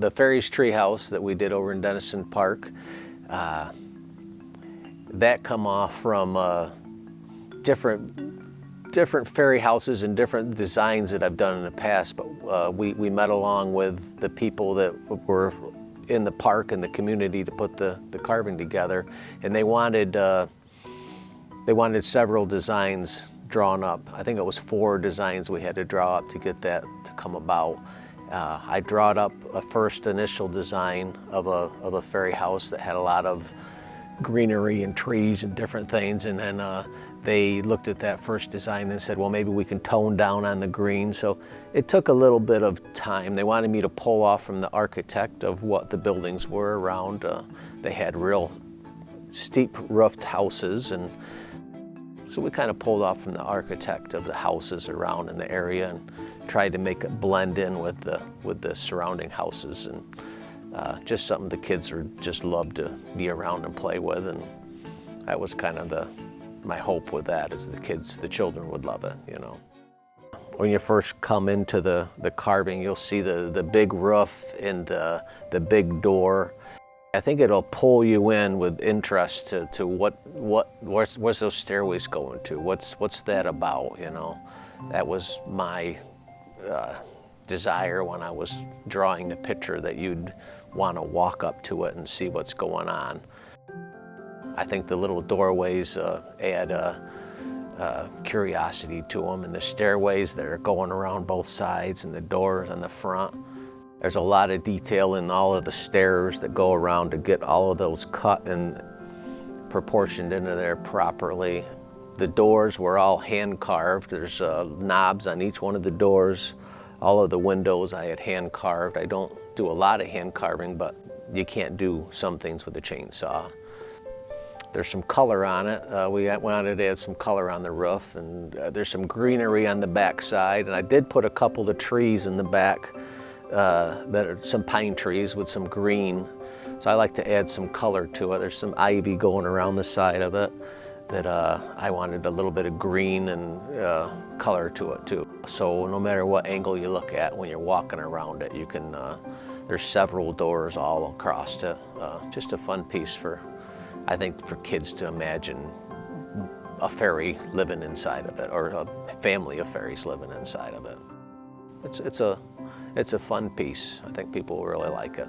the fairies treehouse that we did over in Denniston Park, that come off from different fairy houses and different designs that I've done in the past. But we met along with the people that were in the park and the community to put the carving together, and they wanted several designs drawn up. I think it was 4 designs we had to draw up to get that to come about. I drawed up a first initial design of a fairy house that had a lot of greenery and trees and different things, and then they looked at that first design and said, well, maybe we can tone down on the green. So it took a little bit of time. They wanted me to pull off from the architect of what the buildings were around. They had real steep roofed houses, and so we kind of pulled off from the architect of the houses around in the area and tried to make it blend in with the surrounding houses, and just something the kids just loved to be around and play with. And that was kind of my hope with that, is the children would love it, you know. When you first come into the carving, you'll see the big roof and the big door. I think it'll pull you in with interest to where's those stairways going to? What's that about, you know? That was my desire when I was drawing the picture, that you'd want to walk up to it and see what's going on. I think the little doorways add curiosity to them, and the stairways that are going around both sides and the doors in the front. There's a lot of detail in all of the stairs that go around to get all of those cut and proportioned into there properly. The doors were all hand carved. There's knobs on each one of the doors. All of the windows I had hand carved. I don't do a lot of hand carving, but you can't do some things with a chainsaw. There's some color on it. We wanted to add some color on the roof, and there's some greenery on the back side. And I did put a couple of trees in the back that are some pine trees with some green. So I like to add some color to it. There's some ivy going around the side of it that I wanted a little bit of green and color to it too. So no matter what angle you look at when you're walking around it, you can, there's several doors all across it. Just a fun piece I think for kids to imagine a fairy living inside of it, or a family of fairies living inside of it. It's a fun piece. I think people will really like it.